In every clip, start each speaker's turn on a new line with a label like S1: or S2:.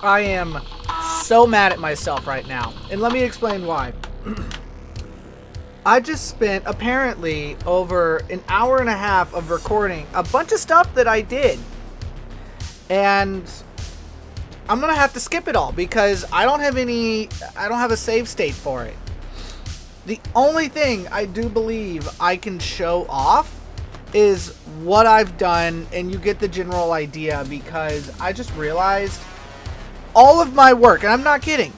S1: I am so mad at myself right now. And let me explain why. I just spent apparently over an hour and a half of recording a bunch of stuff that I did. And I'm going to have to skip it all because I don't have a save state for it. The only thing I do believe I can show off is what I've done, and you get the general idea, because I just realized all of my work, and I'm not kidding,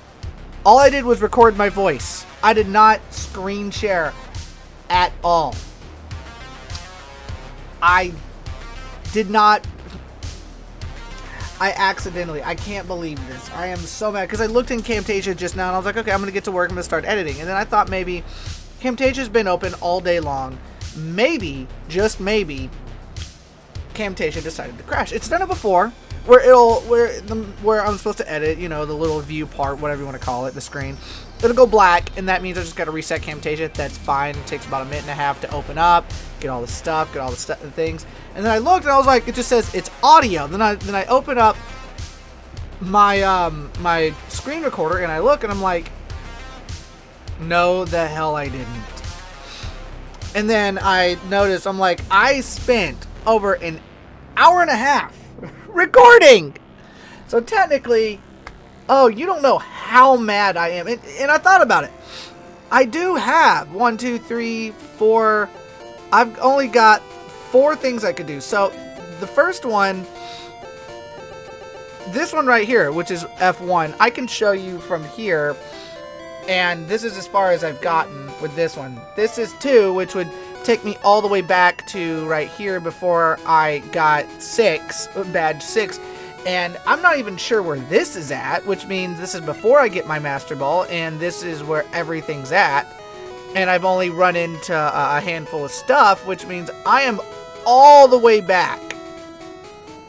S1: all I did was record my voice. I did not screen share at all. I accidentally, I can't believe this. I am so mad because I looked in Camtasia just now and I was like, okay, I'm going to get to work. I'm going to start editing. And then I thought maybe Camtasia's been open all day long. Maybe, just maybe, Camtasia decided to crash. It's done it before where I'm supposed to edit, you know, the little view part, whatever you want to call it, the screen. It'll go black, and that means I just got to reset Camtasia. That's fine. It takes about a minute and a half to open up, get all the things. And then I looked, and I was like, it just says it's audio. Then I open up my my screen recorder, and I look, and I'm like, no, the hell I didn't. And then I noticed, I'm like, I spent over an hour and a half recording. So technically, oh, you don't know how mad I am. And I thought about it. I do have 1, 2, 3, 4. I've only got 4 things I could do. So the first one, this one right here, which is F1, I can show you from here. And this is as far as I've gotten with this one. This is 2, which would take me all the way back to right here before I got 6, badge 6. And I'm not even sure where this is at, which means this is before I get my Master Ball, and this is where everything's at. And I've only run into a handful of stuff, which means I am all the way back.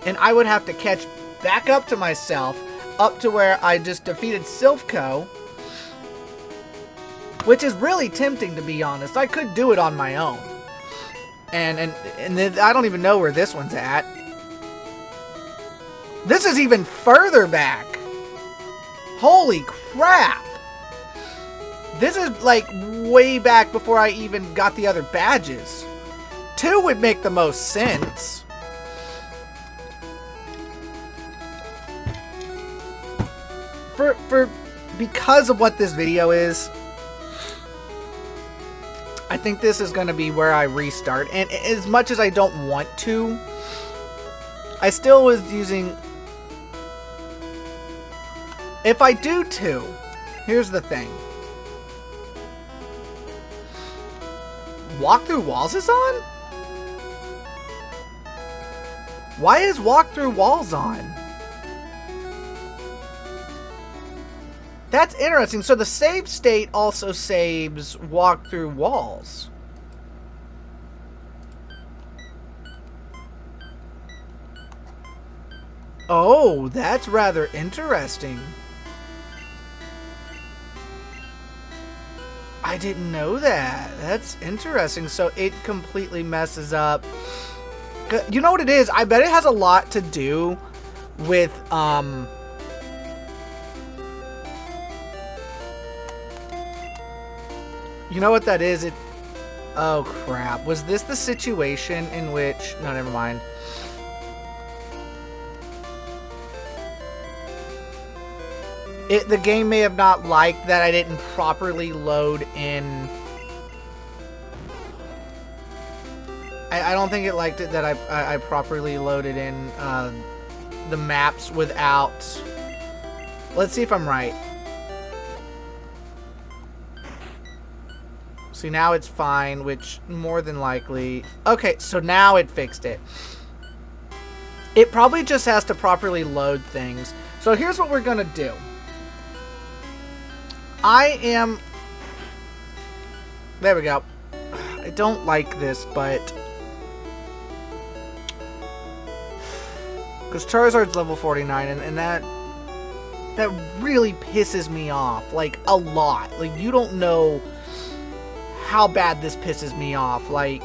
S1: And I would have to catch back up to myself, up to where I just defeated Silphco, which is really tempting, to be honest. I could do it on my own. And then I don't even know where this one's at. This is even further back. Holy crap. This is like way back before I even got the other badges. 2 would make the most sense. Because of what this video is, I think this is going to be where I restart. And as much as I don't want to, I still was using... If I do 2, here's the thing. Walk through walls is on? Why is walk through walls on? That's interesting. So the save state also saves walk through walls. Oh, that's rather interesting. I didn't know that. That's interesting. So it completely messes up. You know what it is? I bet it has a lot to do with, you know what that is? Oh, crap. Was this the situation in which... No, never mind. The game may have not liked that I didn't properly load in... I don't think it liked it that I properly loaded in the maps without... Let's see if I'm right. See, now it's fine, which more than likely... Okay, so now it fixed it. It probably just has to properly load things. So here's what we're going to do. There we go. I don't like this, but... Because Charizard's level 49, and that really pisses me off. Like, a lot. Like, you don't know how bad this pisses me off. Like...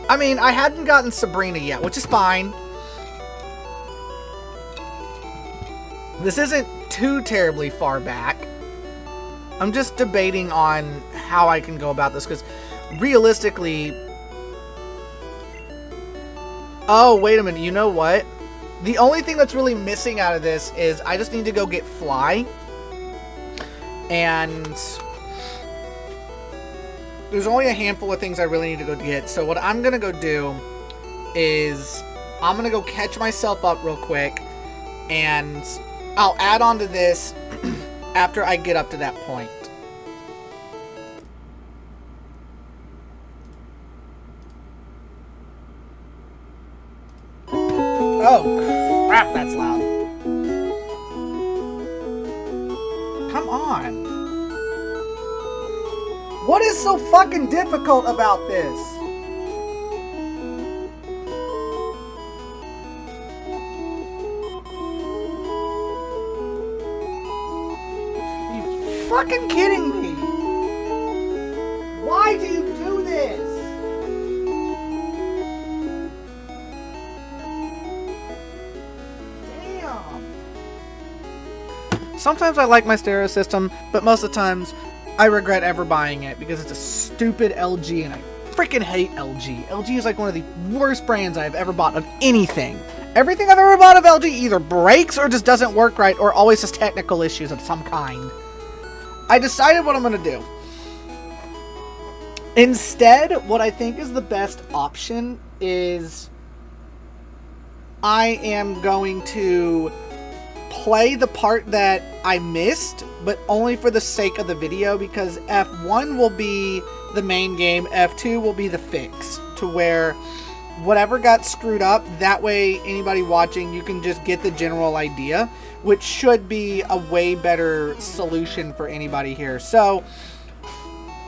S1: I mean, I hadn't gotten Sabrina yet, which is fine. This isn't too terribly far back. I'm just debating on how I can go about this, because realistically... Oh, wait a minute. You know what? The only thing that's really missing out of this is I just need to go get Fly. And there's only a handful of things I really need to go get. So what I'm going to go do is I'm going to go catch myself up real quick. And I'll add on to this after I get up to that point. Oh, crap, that's loud. Come on. What is so fucking difficult about this? Are you fucking kidding me? Why do you do this? Sometimes I like my stereo system, but most of the times I regret ever buying it because it's a stupid LG and I freaking hate LG. LG is like one of the worst brands I've ever bought of anything. Everything I've ever bought of LG either breaks or just doesn't work right or always has technical issues of some kind. I decided what I'm going to do. Instead, what I think is the best option is I am going to play the part that I missed, but only for the sake of the video, because F1 will be the main game, F2 will be the fix, to where whatever got screwed up, that way anybody watching, you can just get the general idea, which should be a way better solution for anybody here. So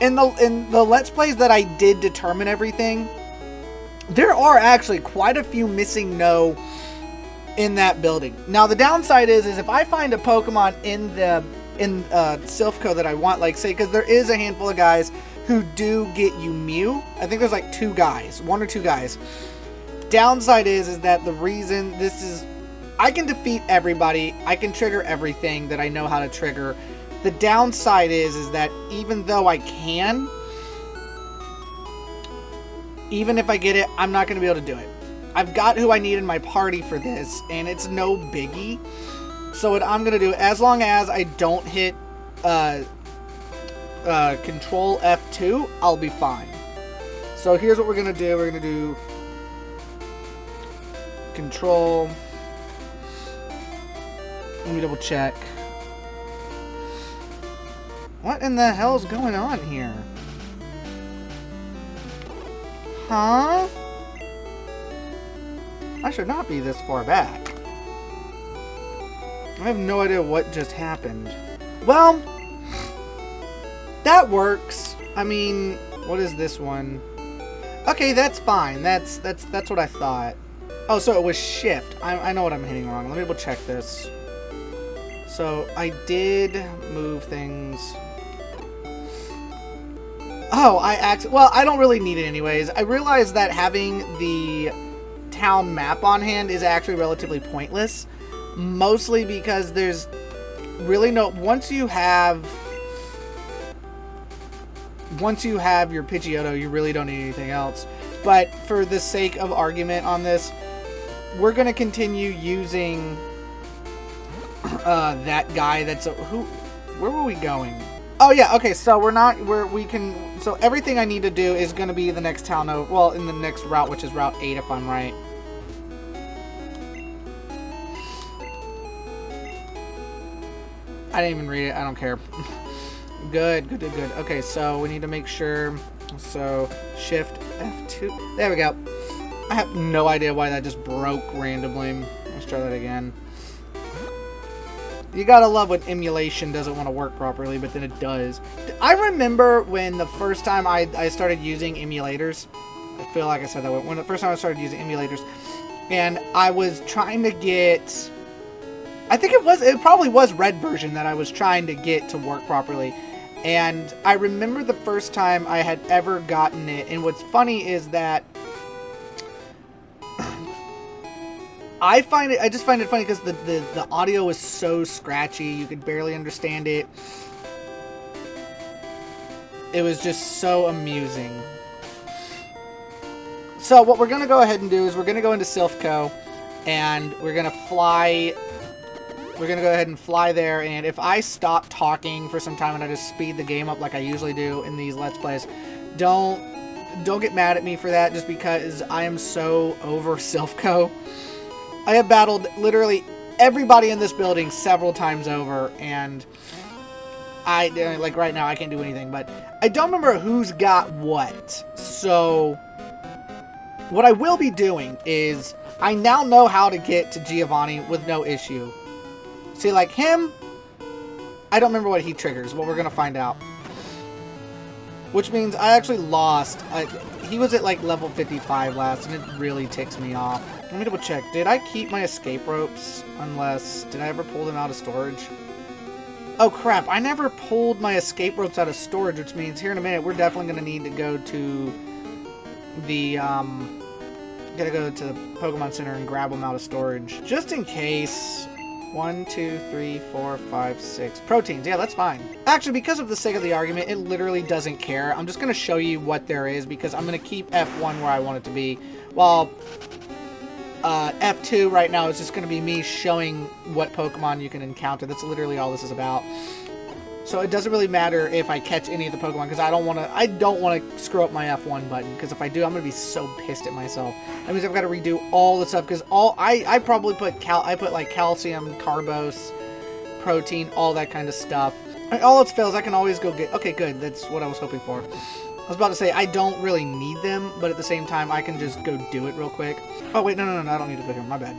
S1: in the Let's Plays that I did determine everything, there are actually quite a few missing no in that building. Now the downside is if I find a Pokemon in Silphco that I want, like say, because there is a handful of guys who do get you Mew. I think there's like one or two guys. Downside is that the reason this is, I can defeat everybody, I can trigger everything that I know how to trigger. The downside is that even though I can, even if I get it, I'm not going to be able to do it. I've got who I need in my party for this, and it's no biggie. So what I'm going to do, as long as I don't hit Control F2, I'll be fine. So here's what we're going to do. We're going to do Control. Let me double check. What in the hell is going on here? Huh? I should not be this far back. I have no idea what just happened. Well, that works. I mean, what is this one? Okay, that's fine. That's what I thought. Oh, so it was shift. I know what I'm hitting wrong. Let me double check this. So I did move things. Oh, well, I don't really need it anyways. I realized that having the town map on hand is actually relatively pointless, mostly because there's really no, once you have your Pidgeotto, you really don't need anything else. But for the sake of argument on this, we're going to continue using that guy that's where were we going? Oh yeah, okay, so so everything I need to do is going to be the next town over, well, in the next route, which is Route 8 if I'm right. I didn't even read it. I don't care. Good. Okay, so we need to make sure. So, Shift F2. There we go. I have no idea why that just broke randomly. Let's try that again. You gotta love when emulation doesn't want to work properly, but then it does. I remember when the first time I started using emulators. I feel like I said that way. When the first time I started using emulators, and I was trying to get, I think it probably was red version that I was trying to get to work properly. And I remember the first time I had ever gotten it, and what's funny is that I just find it funny because the audio is so scratchy. You could barely understand it. It was just so amusing. So what we're going to go ahead and do is we're going to go into Silphco, and we're going to fly. We're going to go ahead and fly there, and if I stop talking for some time and I just speed the game up like I usually do in these Let's Plays, don't get mad at me for that, just because I am so over Silphco. I have battled literally everybody in this building several times over, and like right now I can't do anything, but I don't remember who's got what. So what I will be doing is I now know how to get to Giovanni with no issue. See, like him, I don't remember what he triggers, but we're going to find out. Which means I actually lost. He was at like level 55 last, and it really ticks me off. Let me double check. Did I keep my escape ropes? Unless, did I ever pull them out of storage? Oh crap, I never pulled my escape ropes out of storage, which means here in a minute we're definitely going to need to go to the, gotta go to the Pokemon Center and grab them out of storage. Just in case. 1, 2, 3, 4, 5, 6. Proteins. Yeah, that's fine. Actually, because of the sake of the argument, it literally doesn't care. I'm just going to show you what there is because I'm going to keep F1 where I want it to be. While F2 right now is just going to be me showing what Pokemon you can encounter. That's literally all this is about. So it doesn't really matter if I catch any of the Pokemon because I don't want to screw up my F1 button, because if I do, I'm going to be so pissed at myself. That means I've got to redo all the stuff, because I probably put like calcium, carbose, protein, all that kind of stuff. All else fails, I can always go get. Okay, good. That's what I was hoping for. I was about to say I don't really need them, but at the same time I can just go do it real quick. Oh wait, no, I don't need to go here. My bad.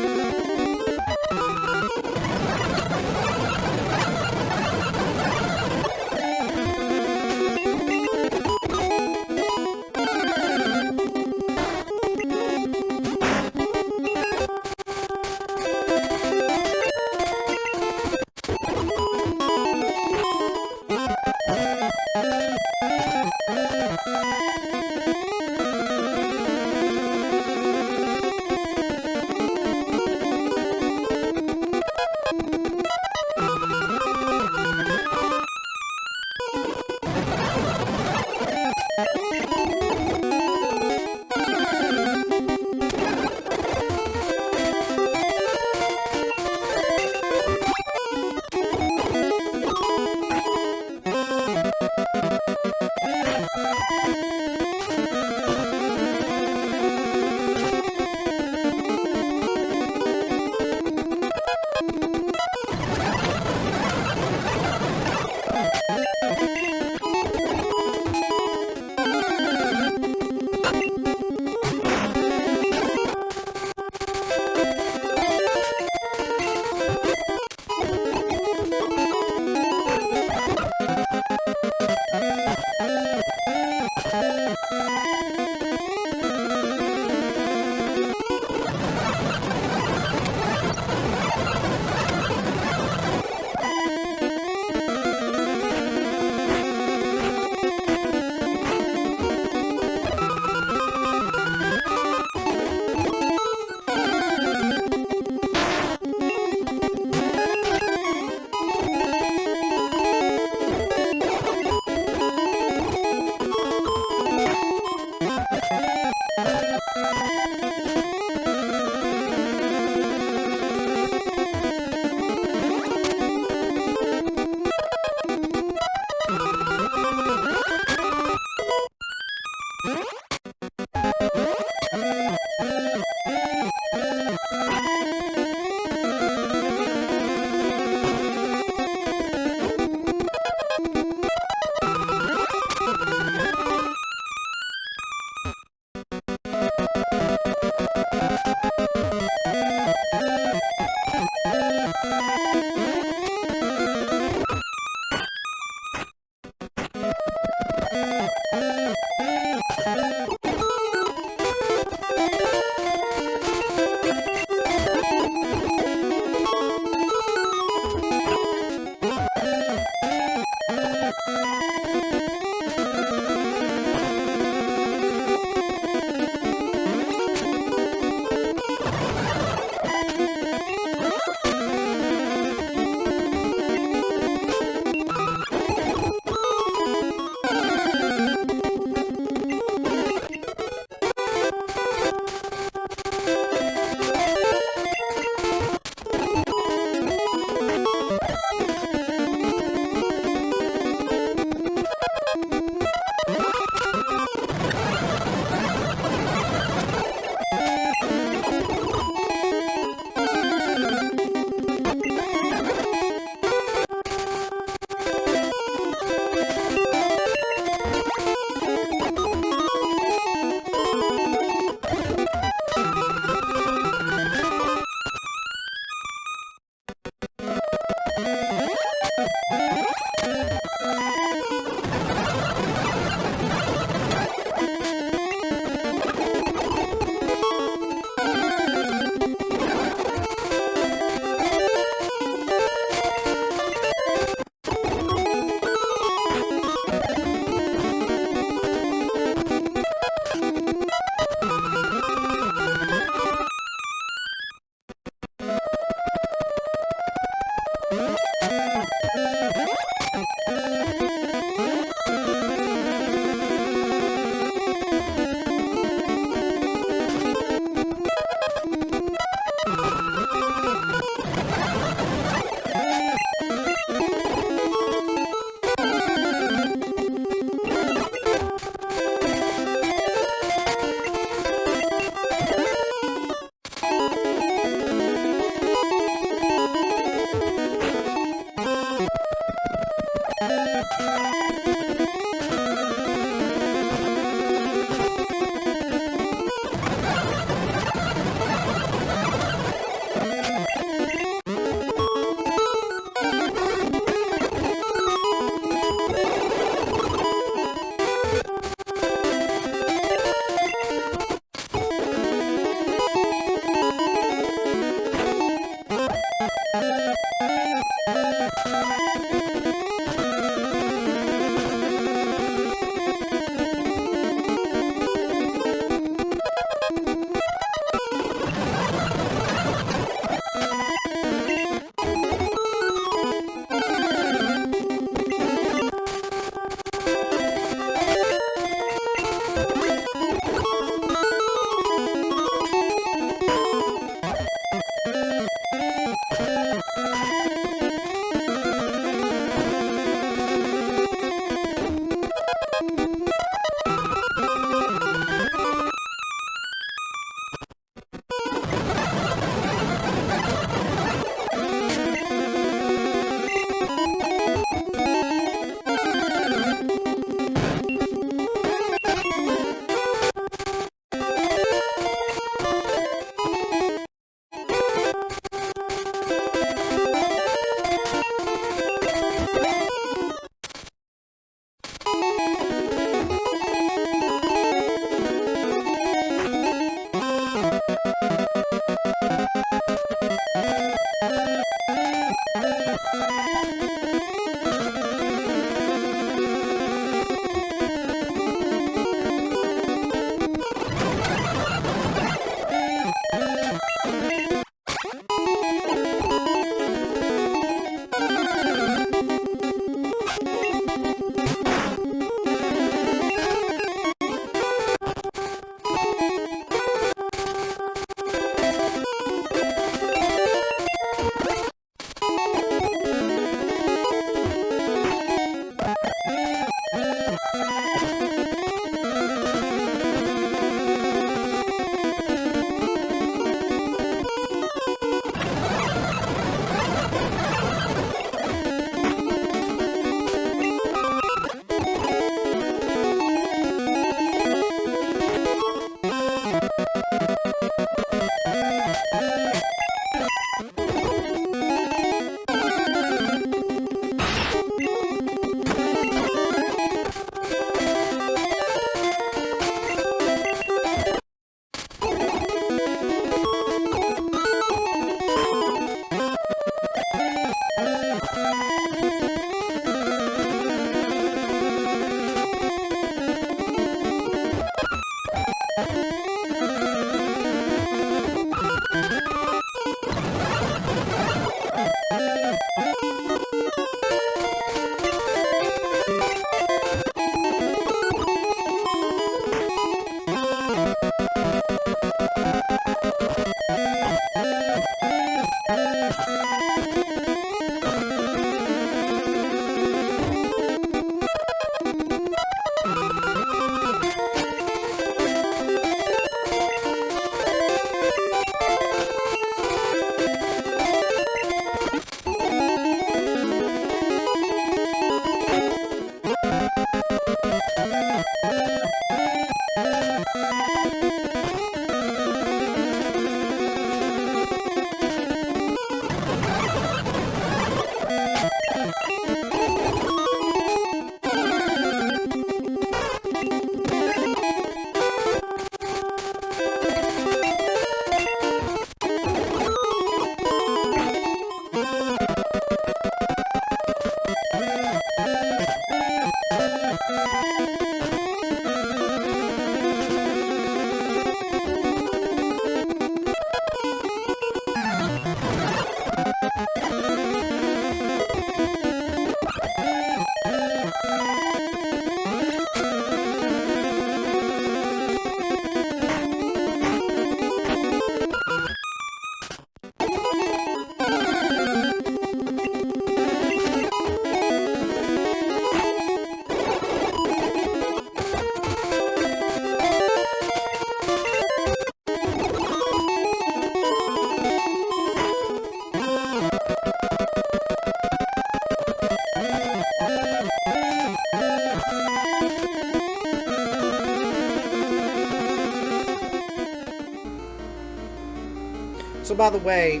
S1: So by the way,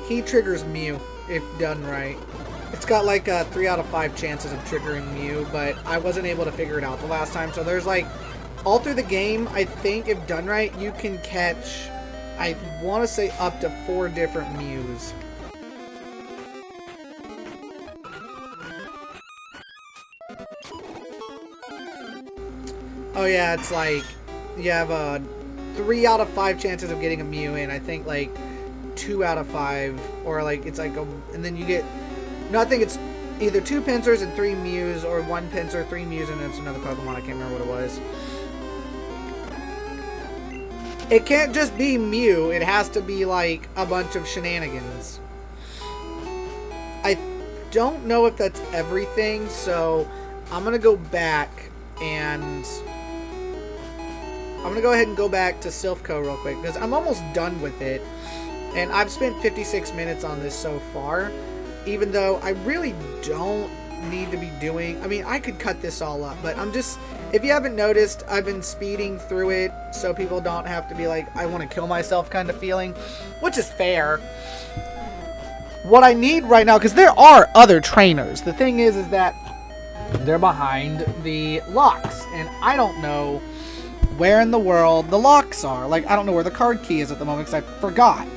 S1: he triggers Mew if done right. It's got like a 3 out of 5 chances of triggering Mew, but I wasn't able to figure it out the last time. So there's like, all through the game, I think if done right, you can catch, I want to say up to 4 different Mews. Oh yeah, it's like, you have a 3 out of 5 chances of getting a Mew, and I think like 2 out of 5, or like, it's like, and then you get, no, I think it's either 2 Pinsers and 3 Mews, or 1 Pinsir, 3 Mews, and then it's another Pokemon, I can't remember what it was. It can't just be Mew, it has to be like a bunch of shenanigans. I don't know if that's everything, so I'm gonna go back and I'm going to go ahead and go back to Silphco real quick, because I'm almost done with it. And I've spent 56 minutes on this so far, even though I really don't need to be doing... I mean, I could cut this all up, but I'm just... If you haven't noticed, I've been speeding through it so people don't have to be like, I want to kill myself kind of feeling, which is fair. What I need right now, because there are other trainers. The thing is that they're behind the locks, and I don't know where in the world the locks are. Like, I don't know where the card key is at the moment because I forgot.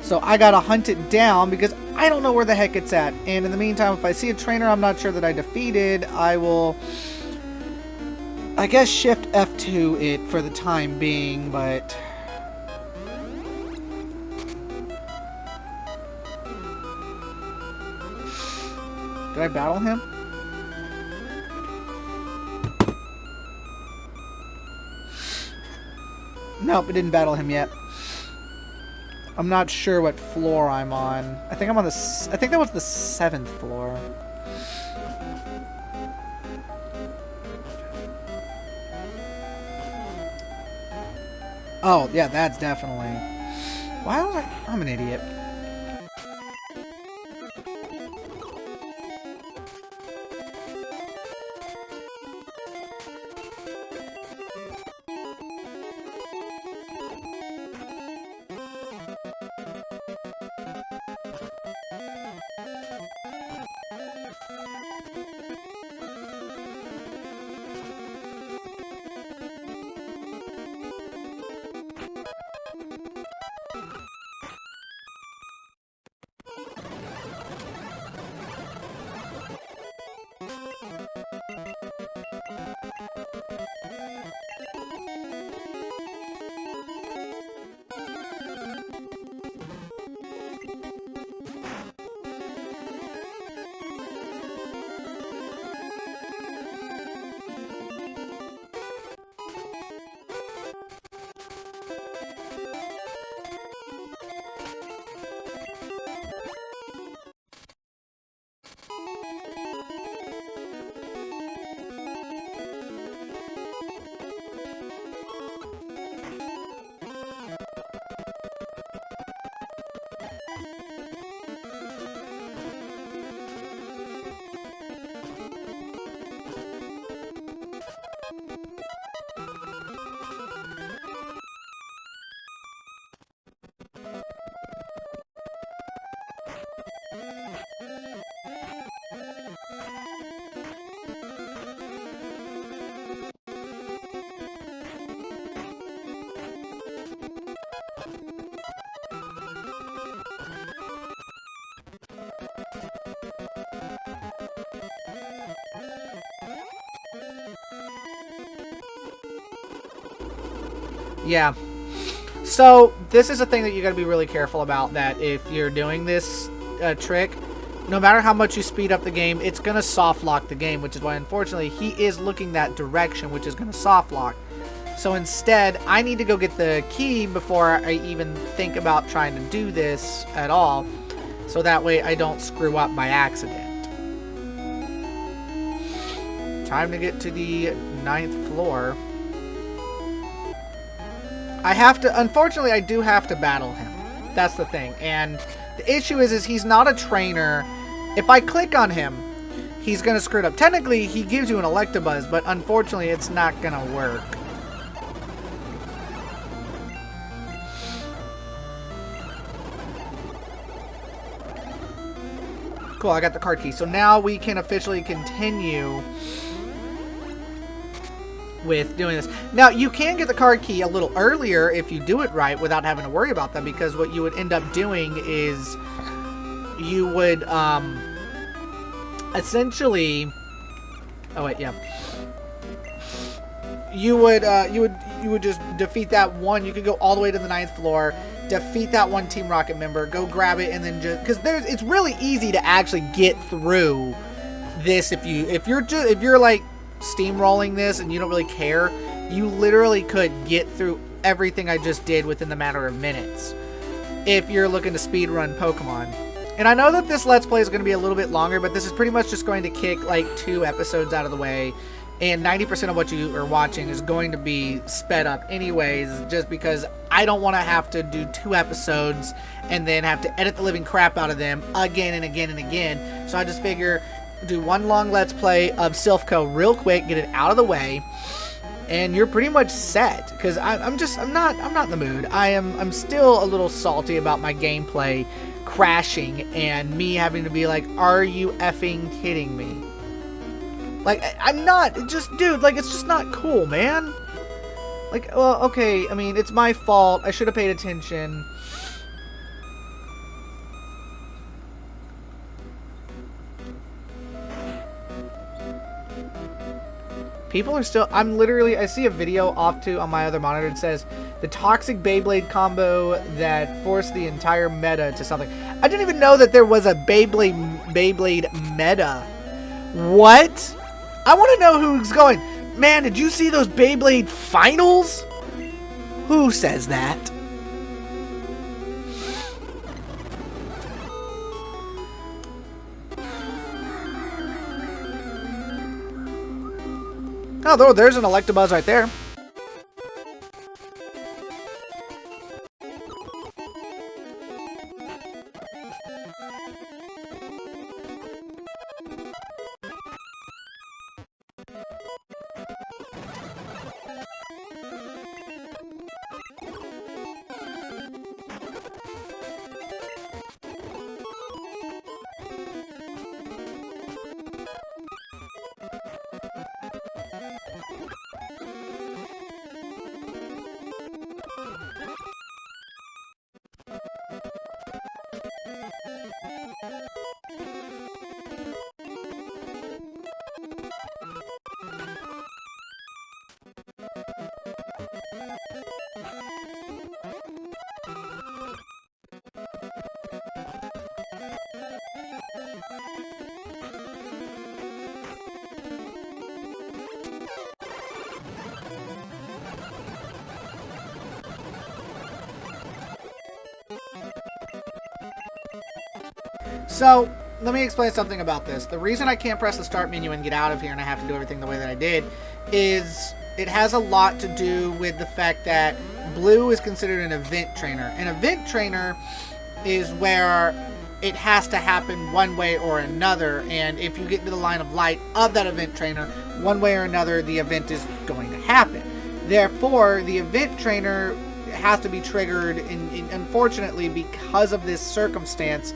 S1: So I gotta hunt it down because I don't know where the heck it's at. And in the meantime, if I see a trainer I'm not sure that I defeated, I will, I guess, shift F2 it for the time being, but... Did I battle him? Nope, I didn't battle him yet. I'm not sure what floor I'm on. I think I'm on the... I think that was the 7th floor. Oh, yeah, that's definitely... Why was I... I'm an idiot. Yeah. So, this is a thing that you gotta be really careful about, that if you're doing this trick, no matter how much you speed up the game, it's gonna soft lock the game, which is why, unfortunately, he is looking that direction, which is gonna soft lock. So instead, I need to go get the key before I even think about trying to do this at all, so that way I don't screw up by accident. Time to get to the 9th floor. I have to, unfortunately, I do have to battle him. That's the thing. And the issue is he's not a trainer. If I click on him, he's going to screw it up. Technically, he gives you an Electabuzz, but unfortunately, it's not going to work. Cool, I got the card key. So now we can officially continue with doing this. Now, you can get the card key a little earlier if you do it right without having to worry about them, because what you would end up doing is you would essentially... Oh, wait, yeah. You would just defeat that one. You could go all the way to the 9th floor, defeat that one Team Rocket member, go grab it, and then just... Because it's really easy to actually get through this if you're like steamrolling this and you don't really care. You literally could get through everything I just did within the matter of minutes if you're looking to speedrun Pokemon. And I know that this Let's Play is going to be a little bit longer, but this is pretty much just going to kick like 2 episodes out of the way. And 90% of what you are watching is going to be sped up anyways, just because I don't want to have to do 2 episodes and then have to edit the living crap out of them again and again and again. So I just figure do one long Let's Play of Silphco real quick, get it out of the way, and you're pretty much set. Because I'm not in the mood. I'm still a little salty about my gameplay crashing and me having to be like, are you effing kidding me? Like, I'm not, dude, like, it's just not cool, man. Like, well, okay, I mean, it's my fault. I should have paid attention. People are still... I see a video off to on my other monitor. It says, the toxic Beyblade combo that forced the entire meta to something. I didn't even know that there was a Beyblade meta. What? I want to know who's going, man, did you see those Beyblade finals? Who says that? Oh, there's an Electabuzz right there. So, let me explain something about this. The reason I can't press the start menu and get out of here and I have to do everything the way that I did is it has a lot to do with the fact that Blue is considered an event trainer. An event trainer is where it has to happen one way or another, and if you get into the line of light of that event trainer, one way or another, the event is going to happen. Therefore, the event trainer has to be triggered, and unfortunately, because of this circumstance,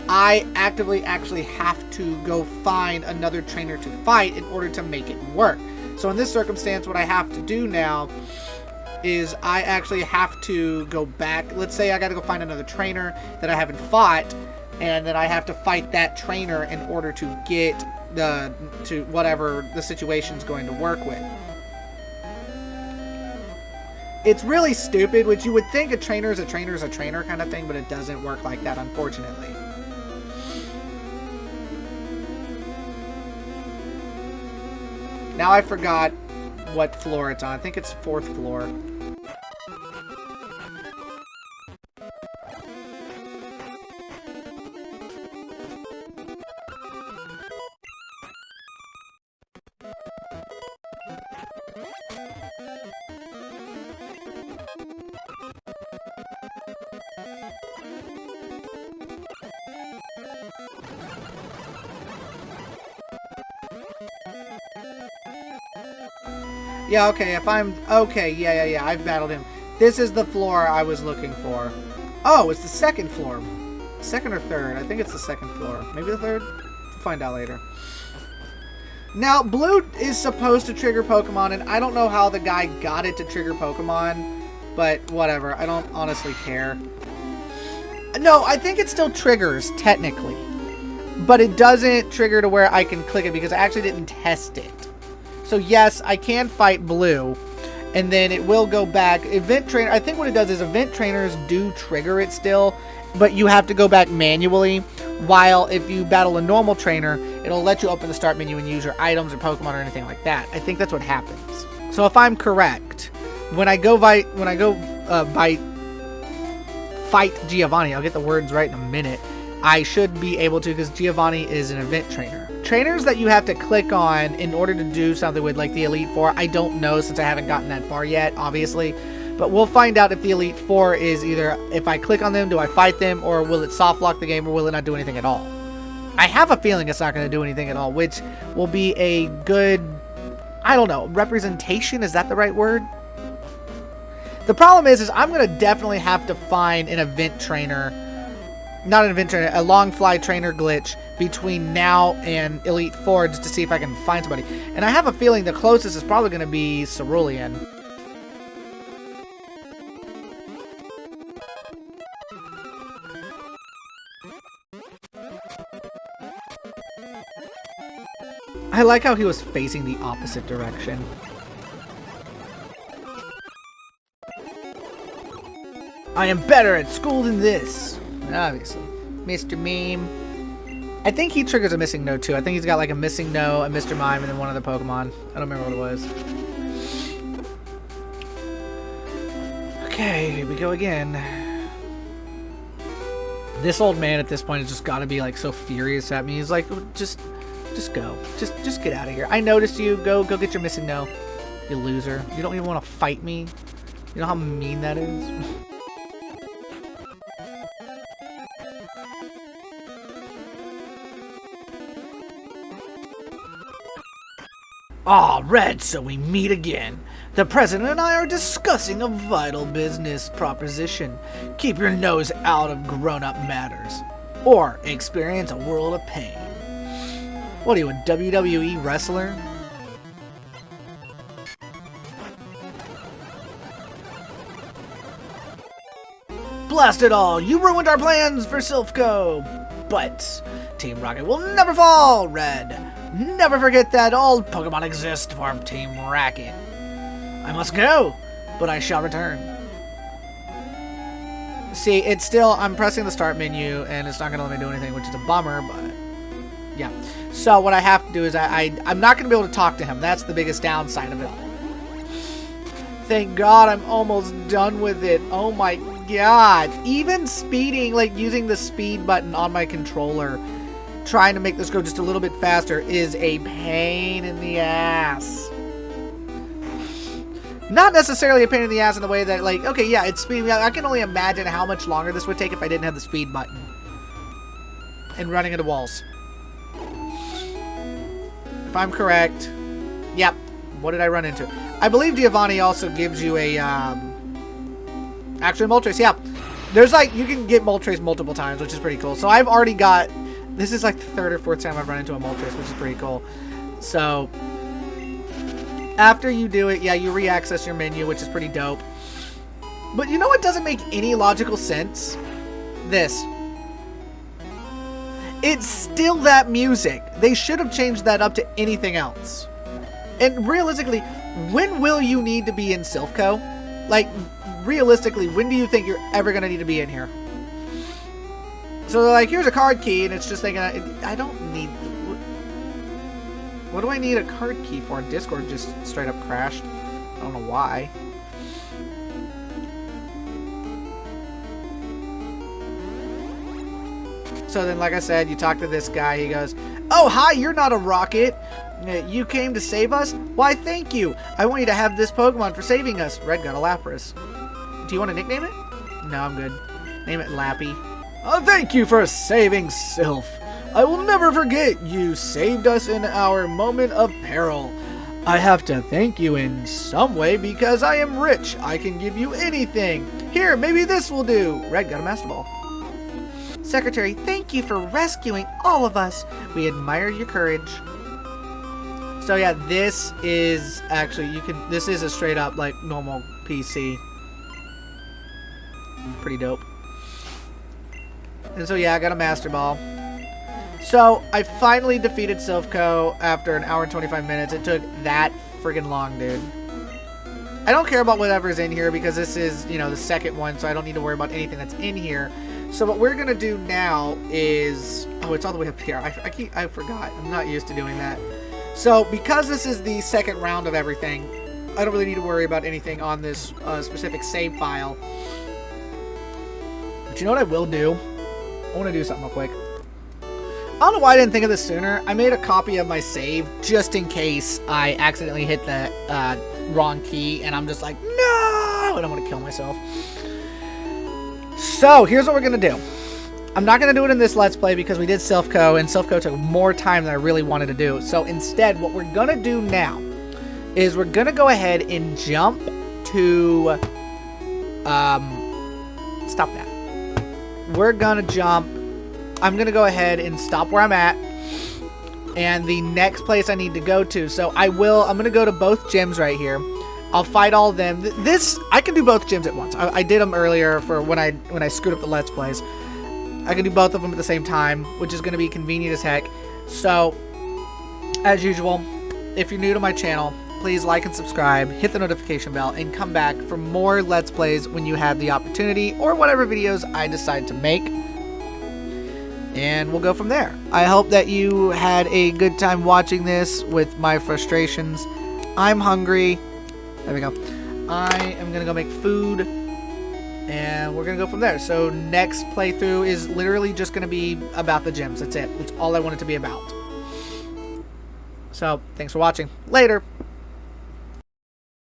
S1: I actively actually have to go find another trainer to fight in order to make it work. So in this circumstance, what I have to do now is I actually have to go back. Let's say I got to go find another trainer that I haven't fought, and then I have to fight that trainer in order to get to whatever the situation's going to work with. It's really stupid, which you would think a trainer is a trainer is a trainer kind of thing, but it doesn't work like that, unfortunately. Now I forgot what floor it's on. I think it's 4th floor. Yeah, okay, yeah, I've battled him. This is the floor I was looking for. Oh, it's the 2nd floor. Second or third? I think it's the second floor. Maybe the third? We'll find out later. Now, blue is supposed to trigger Pokemon, and I don't know how the guy got it to trigger Pokemon, but whatever. I don't honestly care. No, I think it still triggers, technically. But it doesn't trigger to where I can click it because I actually didn't test it. So yes, I can fight blue, and then it will go back. Event trainer, I think what it does is event trainers do trigger it still, but you have to go back manually. While if you battle a normal trainer, it'll let you open the start menu and use your items or Pokemon or anything like that. I think that's what happens. So if I'm correct, when I go fight Giovanni, I'll get the words right in a minute. I should be able to, because Giovanni is an event trainer. Trainers that you have to click on in order to do something with, like the Elite Four, I don't know since I haven't gotten that far yet, obviously. But we'll find out if the Elite Four is either, if I click on them, do I fight them, or will it soft lock the game, or will it not do anything at all? I have a feeling it's not going to do anything at all, which will be a good, I don't know, representation? Is that the right word? The problem is I'm going to definitely have to find an event trainer, not an event trainer, a long fly trainer glitch between now and Elite Four just to see if I can find somebody. And I have a feeling the closest is probably going to be Cerulean. I like how he was facing the opposite direction. I am better at school than this. Obviously. Mr. Meme. I think he triggers a missing no too. I think he's got like a missing no, a Mr. Mime, and then one other Pokemon. I don't remember what it was. Okay, here we go again. This old man at this point has just got to be like so furious at me. He's like, just go. Just get out of here. I noticed you. Go get your missing no. You loser. You don't even want to fight me. You know how mean that is? Ah, Red, so we meet again. The President and I are discussing a vital business proposition. Keep your nose out of grown-up matters, or experience a world of pain. What are you, a WWE wrestler? Blast it all! You ruined our plans for Silphco! But Team Rocket will never fall, Red! Never forget that all Pokemon exist for Team Rocket. I must go, but I shall return. See, it's still, I'm pressing the start menu, and it's not going to let me do anything, which is a bummer, but yeah. So what I have to do is I'm not going to be able to talk to him. That's the biggest downside of it all. Thank God I'm almost done with it. Oh my God. Even speeding, like using the speed button on my controller, trying to make this go just a little bit faster is a pain in the ass. Not necessarily a pain in the ass in the way that, like, okay, yeah, it's speed. I can only imagine how much longer this would take if I didn't have the speed button. And running into walls. If I'm correct. Yep. What did I run into? I believe Giovanni also gives you a, actually Moltres, yeah. There's like, you can get Moltres multiple times, which is pretty cool. So I've already got, this is like the third or fourth time I've run into a Moltres, which is pretty cool. So after you do it, yeah, you re-access your menu, which is pretty dope. But you know what doesn't make any logical sense? This. It's still that music. They should have changed that up to anything else. And realistically, when will you need to be in Silphco? Like, realistically, when do you think you're ever going to need to be in here? So they're like, here's a card key, and it's just like, I don't need... What do I need a card key for? Discord just straight up crashed. I don't know why. So then, like I said, you talk to this guy. He goes, oh, hi, you're not a rocket. You came to save us? Why, thank you. I want you to have this Pokemon for saving us. Red got a Lapras. Do you want to nickname it? No, I'm good. Name it Lappy. Oh, thank you for saving Sylph. I will never forget you saved us in our moment of peril. I have to thank you in some way because I am rich. I can give you anything. Here, maybe this will do. Red got a Master Ball. Secretary, thank you for rescuing all of us. We admire your courage. So yeah, this is actually, this is a straight up like normal PC. Pretty dope. And so yeah, I got a Master Ball. So I finally defeated Silphco after an hour and 25 minutes. It took that friggin' long, dude. I don't care about whatever's in here because this is, you know, the second one, so I don't need to worry about anything that's in here. So what we're gonna do now is, oh, it's all the way up here. I forgot. I'm not used to doing that. So because this is the second round of everything, I don't really need to worry about anything on this specific save file. But you know what I will do? I want to do something real quick. I don't know why I didn't think of this sooner. I made a copy of my save just in case I accidentally hit the wrong key and I'm just like, no! And I'm going to kill myself. So, here's what we're going to do. I'm not going to do it in this Let's Play because we did Silphco, and Silphco took more time than I really wanted to do. So, instead, what we're going to do now is we're going to go ahead and jump to... stop that. We're going to jump... I'm going to go ahead and stop where I'm at. And the next place I need to go to. So, I'm going to go to both gyms right here. I'll fight all of them. I can do both gyms at once. I did them earlier for when I screwed up the Let's Plays. I can do both of them at the same time, which is going to be convenient as heck. So, as usual, if you're new to my channel, please like and subscribe, hit the notification bell, and come back for more Let's Plays when you have the opportunity, or whatever videos I decide to make. And we'll go from there. I hope that you had a good time watching this with my frustrations. I'm hungry. There we go. I am going to go make food. And we're going to go from there. So next playthrough is literally just going to be about the gyms. That's it. That's all I want it to be about. So thanks for watching. Later.